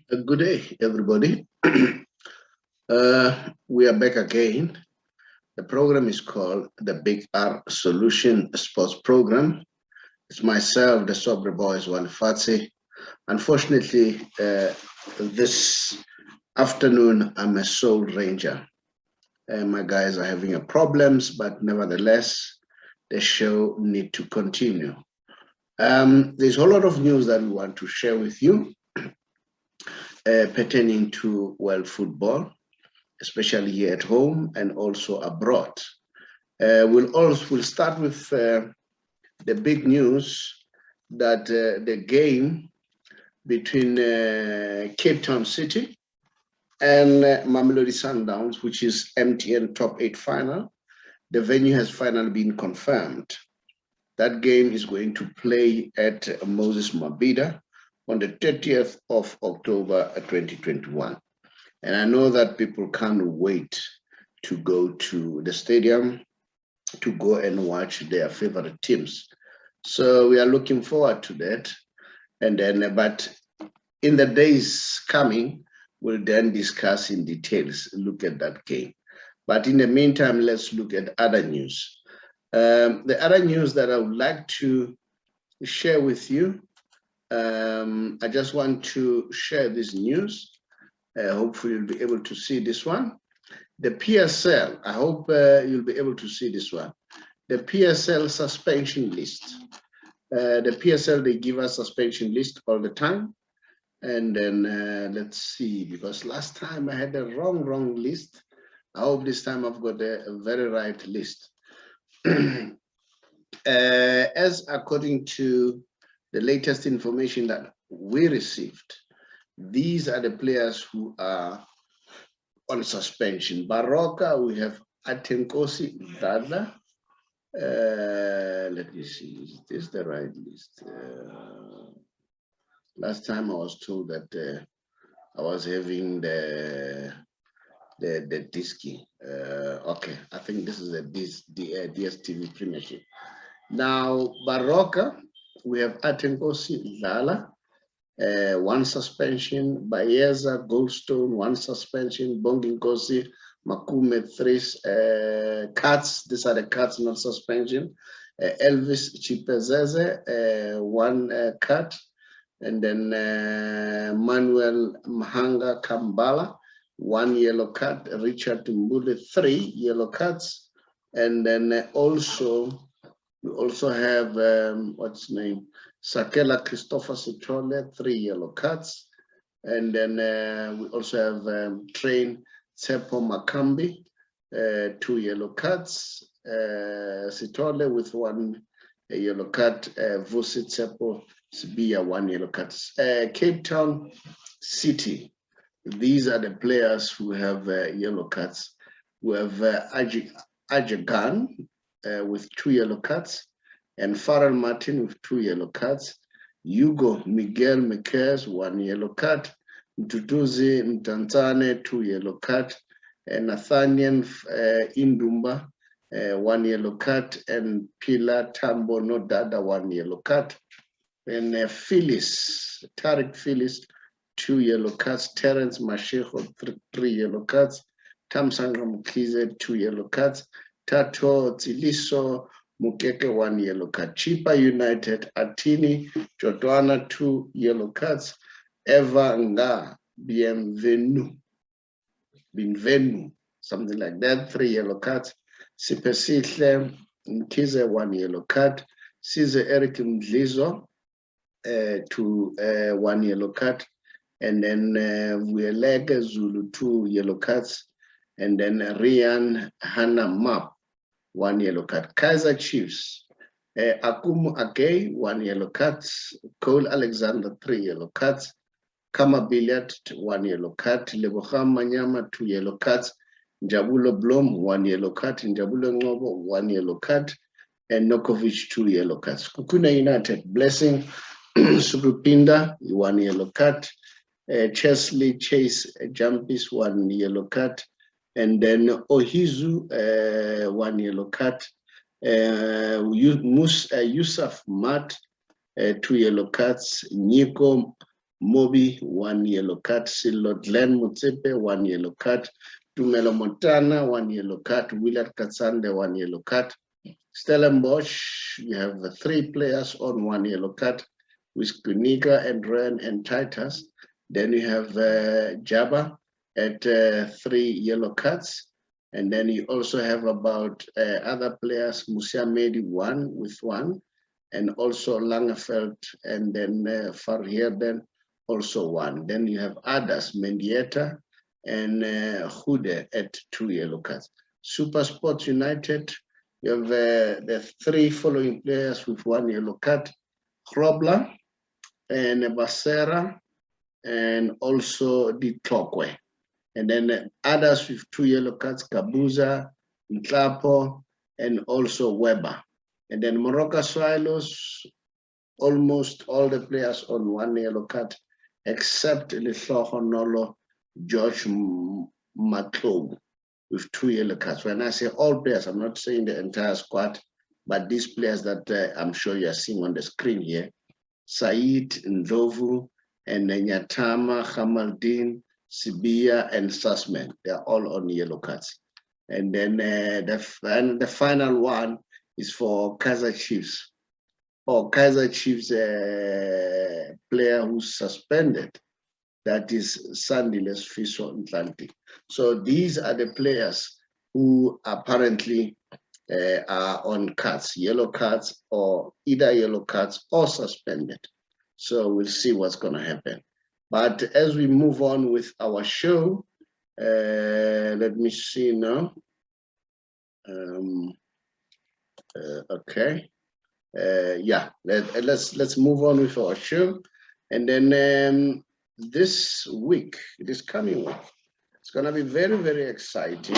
Good day, everybody. We are back again. The program is called the Big R Solution Sports Program. It's myself, the Sobre Boys, Walifatsi. Unfortunately, this afternoon, I'm a sole ranger. My guys are having problems, but nevertheless, the show need to continue. There's a whole lot of news that we want to share with you pertaining to world football, especially here at home and also abroad. We'll start with the big news that the game between Cape Town City and Mamelodi Sundowns, which is MTN Top 8 final, the venue has finally been confirmed. That game is going to play at Moses Mabhida on the 30th of October 2021. And I know that people can't wait to go to the stadium to go and watch their favorite teams. So we are looking forward to that. And then, but in the days coming, we'll then discuss in details, look at that game. But in the meantime, let's look at other news. The other news that I would like to share with you, I just want to share this news. Hopefully you'll be able to see this one. The PSL, I hope you'll be able to see this one. The PSL suspension list. The PSL, they give us suspension list all the time. And then let's see, because last time I had a wrong list. I hope this time I've got a very right list. As according to the latest information that we received, these are the players who are on suspension. Baroka, we have Atenkosi Dada. Let me see, is this the right list? Last time I was told that I was having the Disky. Okay, I think this is a DSTV Premiership. Now, Baroka, we have Atenkosi Lala, one suspension. Bayeza Goldstone, one suspension. Bonginkosi Makume, 3 cuts. These are the cuts, not suspension. Elvis Chipezeze, 1 cut. And then Manuel Mhanga Kambala, 1 yellow card. Richard Mbule, 3 yellow cards. And then we also have, what's his name? Sakela Christopher Sitole, 3 yellow cards. And then we also have Train Tsepo Makambi, 2 yellow cards. Sitole with 1 yellow card. Vusi Tsepo Sibia, 1 yellow card. Cape Town City, these are the players who have yellow cards. We have Ajagan with 2 yellow cards, and Farrell Martin with 2 yellow cards. Hugo Miguel Mekes, 1 yellow card. Mtutuzi Mtantane, 2 yellow card. And Nathaniel Indumba, 1 yellow card. And Pilar Tambo Nodada, 1 yellow card. And Phyllis, Tariq Phyllis, 2 yellow cards. Terence Mashego, 3 yellow cards. Tamsanga Mkize, 2 yellow cards. Tato Tiliso Mukeke, 1 yellow card. Chipa United, Atini Jotwana, 2 yellow cards. Eva Nga, Bienvenu, something like that, 3 yellow cards. Sipesihle Mkize, 1 yellow card. Size Eric Mdlizo, 1 yellow card. And then Wielege Zulu, 2 yellow cards. And then Rian Hannah Map, 1 yellow card. Kaiser Chiefs, Akumu Agay, 1 yellow card. Cole Alexander, 3 yellow cards. Kama Billiard, 1 yellow card. Leboham Manyama, 2 yellow cards. Njabulo Blom, 1 yellow card. Njabulo Ngobo, 1 yellow card. And Nokovic, 2 yellow cards. Kukuna United, Blessing Sukrupinda, 1 yellow card. Chesley Chase Jumpis, 1 yellow card. And then Ohizu, 1 yellow card. Yusuf Mat, 2 yellow cards. Nico Mobi, 1 yellow card. Silo Glenn Mutsepe, 1 yellow card. Tumelo Montana, 1 yellow card. Willard Katsande, 1 yellow card. Stellenbosch, you have 3 players on 1 yellow card, with Kuniga and Ren and Titus. Then you have Jabba at 3 yellow cards. And then you also have about other players, Musa Medi 1 with 1, and also Langefeld, and then Farhierden also 1. Then you have others, Mendieta and Hude at 2 yellow cards. Super Sports United, you have the 3 following players with 1 yellow card: Krobler and Basera, and also Di Tokwe. And then others with 2 yellow cards: Kabuza, Nklapo, and also Weber. And then Morocco Swallows, almost all the players on 1 yellow card, except Lesotho Nolo George Matlow with 2 yellow cards. When I say all players, I'm not saying the entire squad, but these players that I'm sure you are seeing on the screen here: Said, Ndlovu, and Nyatama, Hamaldin, Sibia, and Sussman. They're all on yellow cards. And then the final one is for Kaizer Chiefs. Or Kaizer Chiefs player who's suspended. That is Sandiles Fiso Atlantic. So these are the players who apparently are on cards, yellow cards, or either yellow cards or suspended. So we'll see what's going to happen. But as we move on with our show, let me see now. Okay. Yeah, let's move on with our show. And then this coming week, it's going to be very, very exciting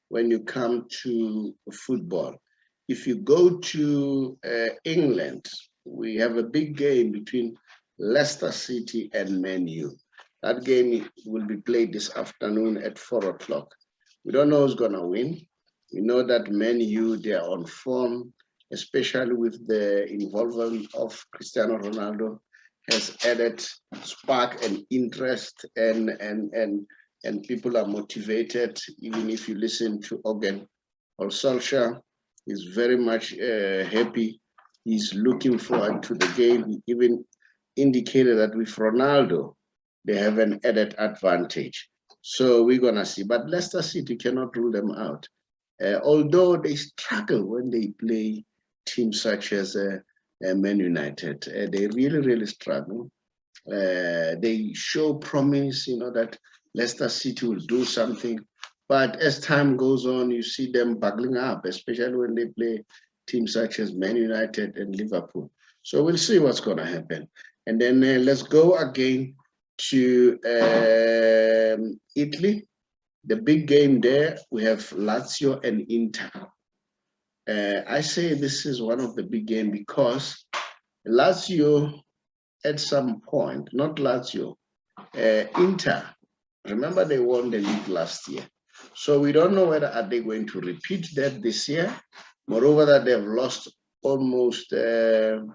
when you come to football. If you go to England, we have a big game between Leicester City and Man U. That game will be played this afternoon at 4 o'clock. We don't know who's going to win. We know that Man U, they are on form, especially with the involvement of Cristiano Ronaldo, has added spark and interest, and people are motivated. Even if you listen to Ogen or Solskjaer, he's very much happy. He's looking forward to the game. He even indicated that with Ronaldo, they have an added advantage. So we're going to see. But Leicester City cannot rule them out. Although they struggle when they play teams such as Man United. They really, really struggle. They show promise, that Leicester City will do something. But as time goes on, you see them buckling up, especially when they play teams such as Man United and Liverpool. So we'll see what's going to happen. And then let's go again to Italy. The big game there, we have Lazio and Inter. I say this is one of the big games because Lazio at some point, not Lazio, Inter, remember they won the league last year. So we don't know whether are they going to repeat that this year. Moreover, that they've lost almost their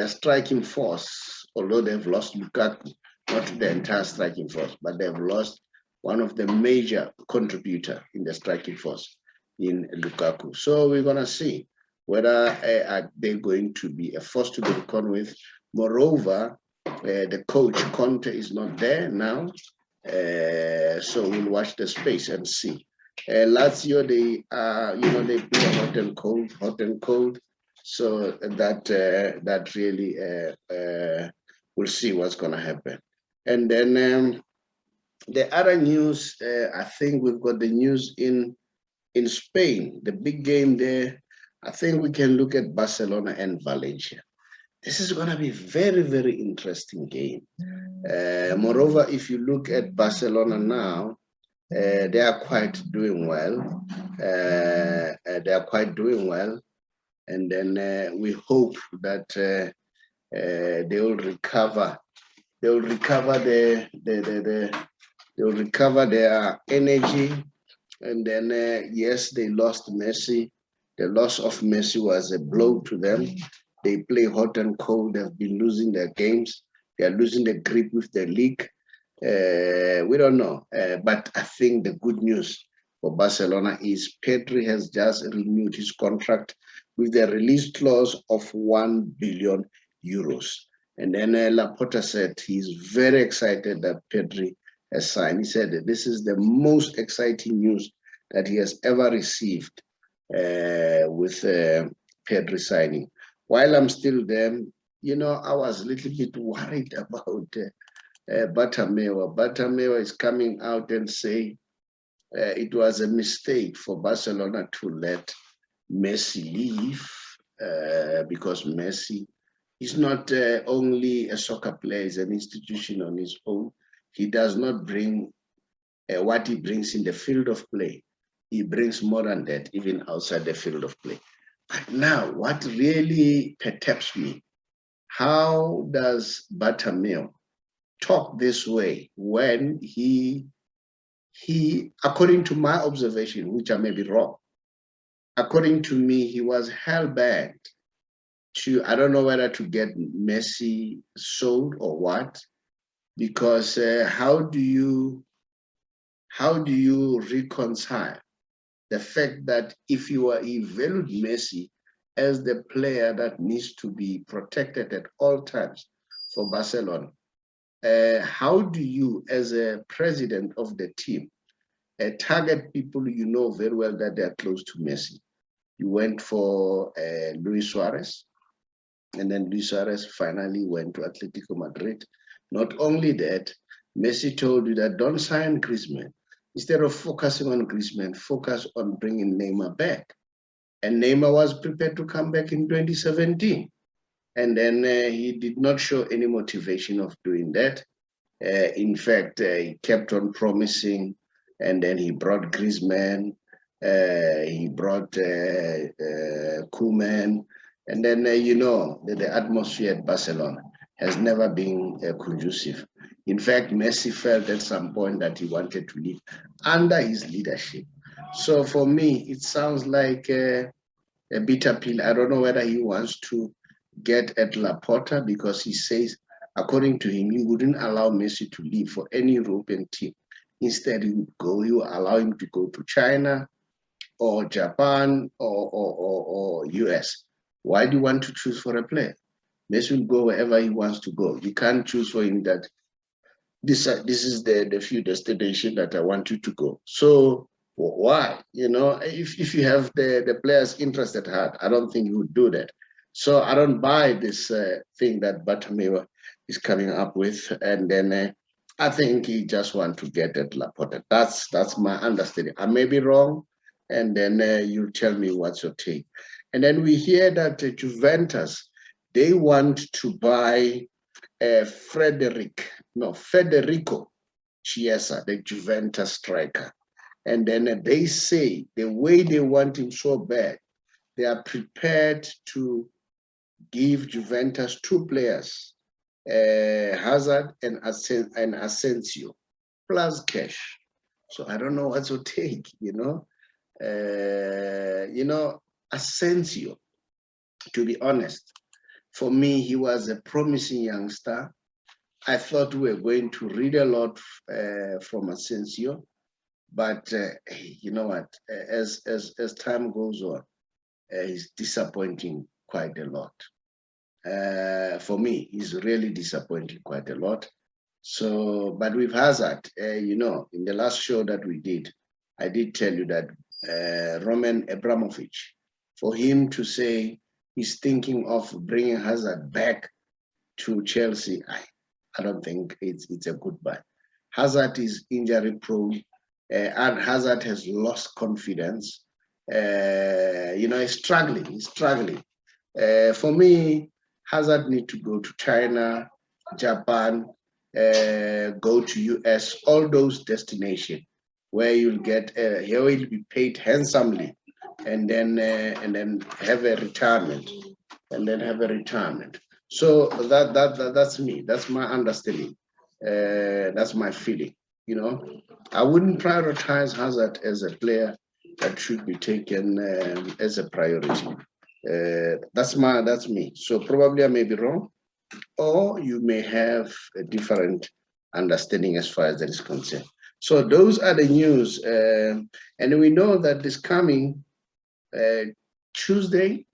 striking force, although they've lost Lukaku, not the entire striking force, but they've lost one of the major contributor in the striking force in Lukaku. So we're going to see whether are they going to be a force to be reckoned with. Moreover, the coach Conte is not there now, so we'll watch the space and see. Lazio, they they play hot and cold. So that really we'll see what's going to happen. And then the other news, I think we've got the news in Spain, the big game there. I think we can look at Barcelona and Valencia. This is going to be a very, very interesting game. Moreover, if you look at Barcelona now, they are quite doing well. And then we hope that they will recover. They will recover they will recover their energy. And then yes, they lost Messi. The loss of Messi was a blow to them. They play hot and cold. They've been losing their games. They are losing the grip with the league. We don't know. But I think the good news for Barcelona is Pedri has just renewed his contract with the release clause of 1 billion euros. And then Laporta said he's very excited that Pedri has signed. He said that this is the most exciting news that he has ever received with Pedri signing. While I'm still there, you know, I was a little bit worried about Bartomeu. Bartomeu is coming out and say it was a mistake for Barcelona to let Messi leave because Messi is not only a soccer player, he's an institution on his own. He does not bring what he brings in the field of play. He brings more than that, even outside the field of play. But now, what really perturbs me, how does Bartomeu talk this way when he, according to my observation, which I may be wrong, according to me, he was hell-bent to, I don't know whether to get Messi sold or what, because how do you reconcile the fact that if you are valued Messi as the player that needs to be protected at all times for Barcelona, how do you, as a president of the team, target people you know very well that they are close to Messi? You went for Luis Suarez, and then Luis Suarez finally went to Atletico Madrid. Not only that, Messi told you that don't sign Griezmann. Instead of focusing on Griezmann, focus on bringing Neymar back. And Neymar was prepared to come back in 2017. And then he did not show any motivation of doing that. In fact, he kept on promising, and then he brought Griezmann, he brought Koeman, and then, you know, the atmosphere at Barcelona has never been conducive. In fact, Messi felt at some point that he wanted to leave under his leadership. So for me, it sounds like a bitter pill. I don't know whether he wants to get at Laporta, because he says, according to him, he wouldn't allow Messi to leave for any European team. Instead, he would allow him to go to China or Japan or US. Why do you want to choose for a player? Messi will go wherever he wants to go. You can't choose for him that this is the few destination that I want you to go. So why? You know, if you have the player's interest at heart, I don't think you would do that. So I don't buy this thing that Bartomeu is coming up with, and then I think he just wants to get at Laporta. That's my understanding. I may be wrong, and then you tell me what's your take. And then we hear that Juventus, they want to buy Federico Chiesa, the Juventus striker. And then they say the way they want him so bad, they are prepared to give Juventus two players, Hazard and Asensio, plus cash. So I don't know what to take, you know. Asensio, to be honest, for me, he was a promising youngster. I thought we were going to read a lot from Asensio, but you know what? As time goes on, he's disappointing quite a lot. For me, he's really disappointing quite a lot. So, but with Hazard, you know, in the last show that we did, I did tell you that Roman Abramovich, for him to say he's thinking of bringing Hazard back to Chelsea, I don't think it's a good buy. Hazard is injury prone, and Hazard has lost confidence. You know, he's struggling. For me, Hazard need to go to China, Japan, go to US, all those destinations where you'll get, he will be paid handsomely, and then have a retirement, So that's me. That's my understanding. That's my feeling. You know, I wouldn't prioritize Hazard as a player that should be taken as a priority. That's me. So probably I may be wrong, or you may have a different understanding as far as that is concerned. So those are the news. And we know that this coming Tuesday,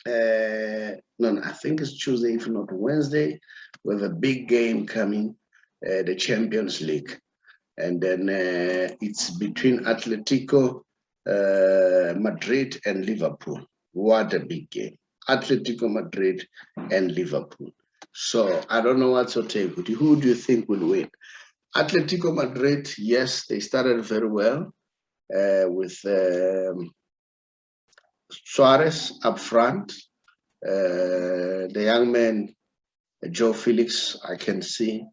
no, I think it's Tuesday, if not Wednesday, we have a big game coming, the Champions League. And then it's between Atletico Madrid and Liverpool. What a big game. Atletico Madrid and Liverpool. So I don't know what's your take. Who do you think will win? Atletico Madrid, yes, they started very well with Suarez up front. The young man, Joe Felix, I can see.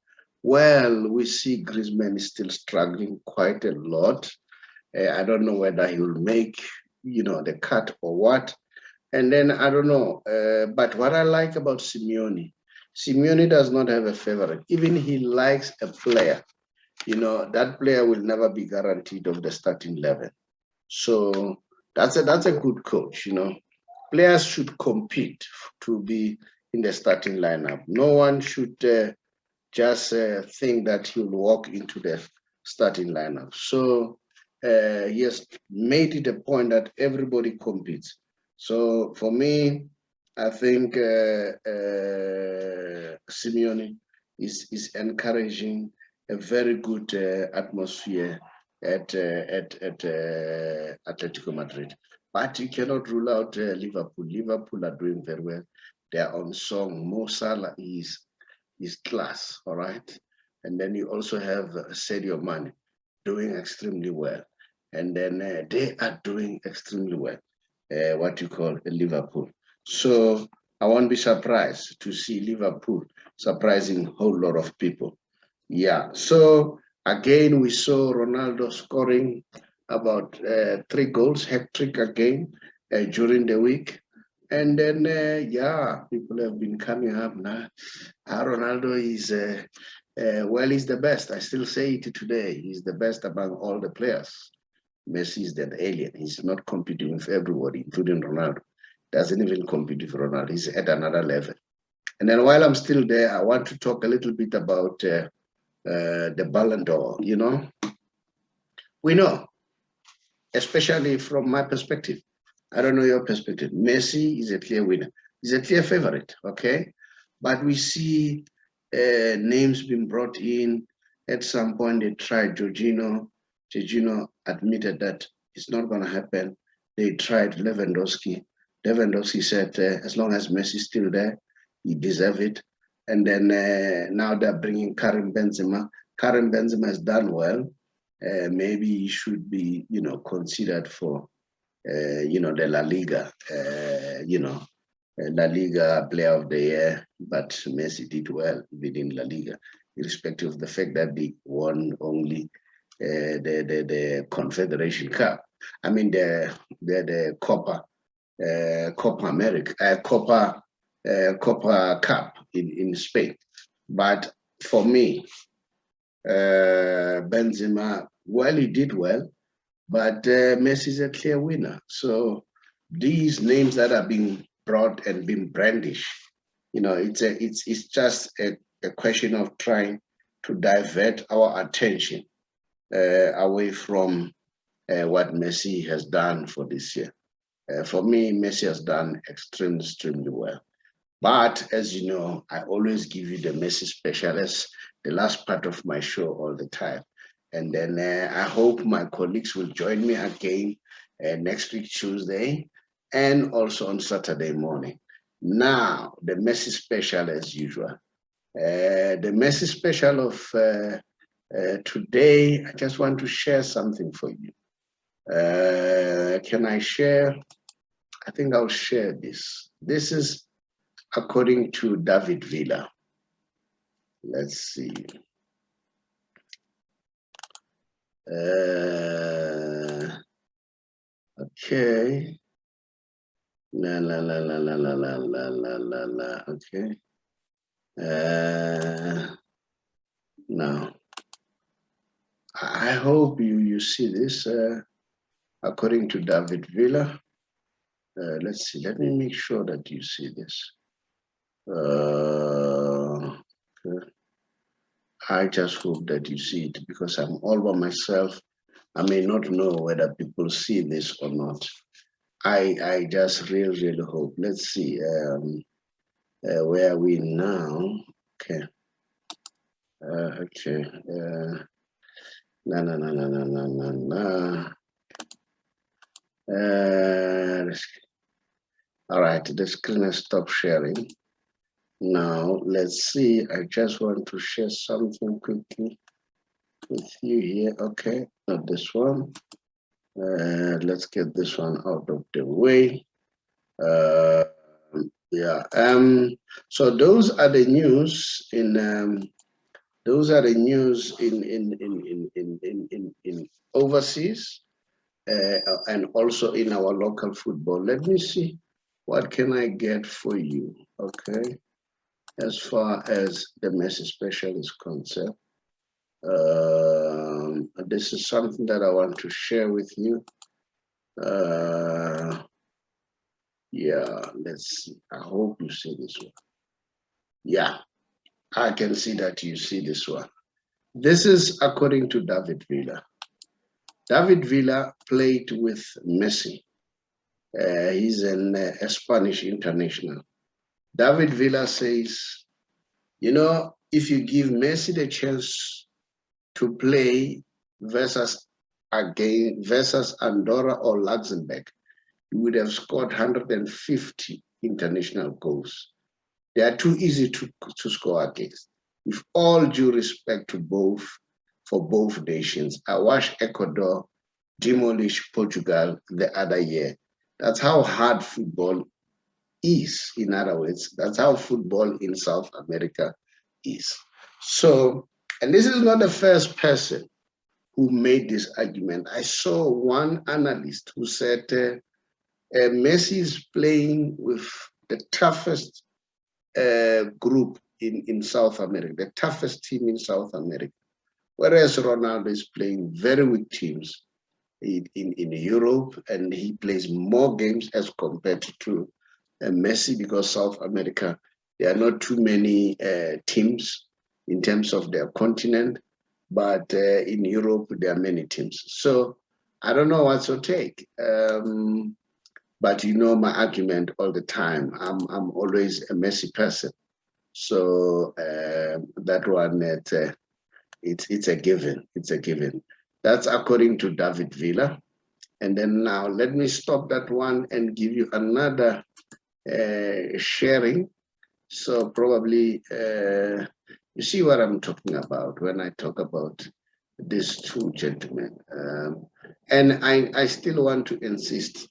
Well, we see Griezmann is still struggling quite a lot. I don't know whether he will make, the cut or what. And then I don't know. But what I like about Simeone does not have a favorite. Even he likes a player, that player will never be guaranteed of the starting 11. So that's a good coach. Players should compete to be in the starting lineup. No one should just think that he'll walk into the starting lineup. So he has made it a point that everybody competes. So for me, I think Simeone is encouraging a very good atmosphere at Atletico Madrid. But you cannot rule out Liverpool. Liverpool are doing very well. They are on song. Mo Salah is class, all right? And then you also have Sadio Mane doing extremely well. And then they are doing extremely well, what you call Liverpool. So I won't be surprised to see Liverpool surprising a whole lot of people. Yeah, so again, we saw Ronaldo scoring about 3 goals, hat-trick again during the week. And then, people have been coming up now. Ronaldo is, he's the best. I still say it today. He's the best among all the players. Messi is the alien. He's not competing with everybody, including Ronaldo. Doesn't even compete with Ronaldo. He's at another level. And then while I'm still there, I want to talk a little bit about the Ballon d'Or. We know, especially from my perspective, I don't know your perspective, Messi is a clear winner. He's a clear favorite, okay? But we see names being brought in. At some point, they tried Jorginho. Jorginho admitted that it's not going to happen. They tried Lewandowski. Lewandowski said, as long as Messi's still there, he deserves it. And then now they're bringing Karim Benzema. Karim Benzema has done well. Maybe he should be, considered for, the La Liga, La Liga Player of the Year. But Messi did well within La Liga, irrespective of the fact that they won only the Confederation Cup. I mean the Copa America, Copa Cup in Spain. But for me, Benzema, well, he did well, but Messi is a clear winner. So these names that are being brought and being brandished, it's just a question of trying to divert our attention away from what Messi has done for this year. For me, Messi has done extremely well. But as you know, I always give you the Messi special as the last part of my show all the time. And then I hope my colleagues will join me again next week, Tuesday, and also on Saturday morning. Now, the Messi special as usual. The Messi special of today, I just want to share something for you. Can I share? I think I'll share this. This is according to David Villa. Let's see. Okay. Okay. Now, I hope you see this. According to David Villa. Let's see. Let me make sure that you see this. Okay. I just hope that you see it because I'm all by myself. I may not know whether people see this or not. I just really hope. Let's see. Where are we now? Okay. Okay. No. All right. The screen has stopped sharing. Now let's see. I just want to share something quickly with you here. Okay, not this one. Let's get this one out of the way. Yeah. So those are the news in in overseas and also in our local football. Let me see what can I get for you. Okay, as far as the Messi special is concerned. This is something that I want to share with you. Yeah, let's see. I hope you see this one. Yeah, I can see that you see this one. This is according to David Villa. David Villa played with Messi. He's a Spanish international. David Villa says, you know, if you give Messi the chance to play versus Andorra or Luxembourg, he would have scored 150 international goals. They are too easy to score against. With all due respect to both nations, I watched Ecuador demolish Portugal the other year. That's how hard football is. In other words, that's how football in South America is. So, and this is not the first person who made this argument. I saw one analyst who said Messi is playing with the toughest group in South America, the toughest team in South America, whereas Ronaldo is playing very weak teams in Europe, and he plays more games as compared to Messi, because South America, there are not too many teams in terms of their continent, but in Europe, there are many teams. So I don't know what's your take. But you know my argument all the time. I'm always a Messi person. So that one, it's a given. It's a given. That's according to David Villa. And then now let me stop that one and give you another sharing. So probably you see what I'm talking about when I talk about these two gentlemen. And I still want to insist,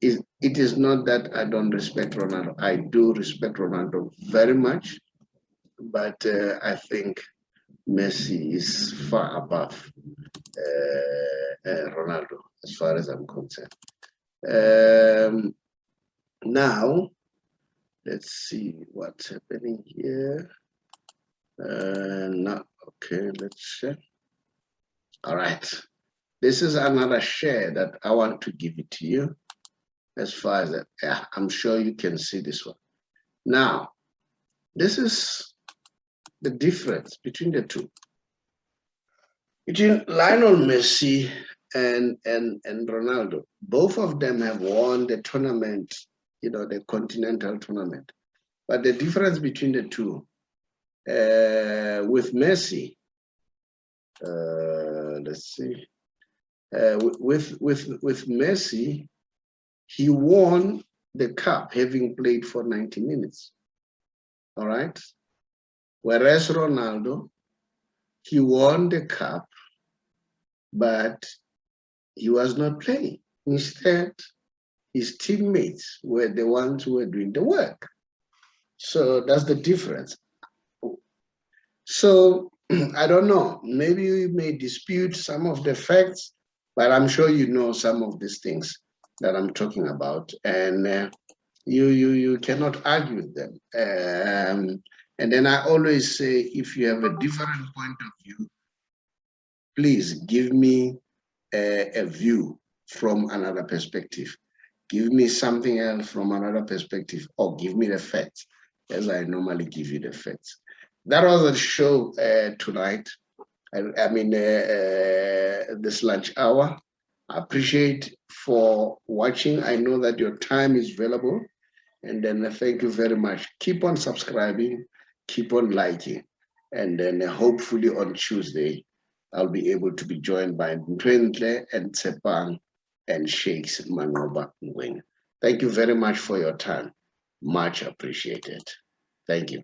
it is not that I don't respect Ronaldo. I do respect Ronaldo very much, but I think Messi is far above Ronaldo as far as I'm concerned. Now, let's see what's happening here. No, okay, let's share. All right. This is another share that I want to give it to you. As far as that, yeah, I'm sure you can see this one. Now, this is the difference between the two. Between Lionel Messi and Ronaldo, both of them have won the tournament, you know, the continental tournament. But the difference between the two, with Messi, let's see, with Messi, he won the cup having played for 90 minutes. All right. Whereas Ronaldo, he won the cup, but he was not playing. Instead, his teammates were the ones who were doing the work. So that's the difference. So I don't know, maybe you may dispute some of the facts, but I'm sure you know some of these things that I'm talking about, and you cannot argue with them. And then I always say, if you have a different point of view, please give me a view from another perspective. Give me something else from another perspective, or give me the facts. as I normally give you the facts. That was a show tonight. I mean, this lunch hour. I appreciate for watching. I know that your time is valuable. And then thank you very much. Keep on subscribing, keep on liking. And then hopefully on Tuesday, I'll be able to be joined by Ntwentle and Tsepang and Sheikhs Manoba Ngwing. Thank you very much for your time. Much appreciated. Thank you.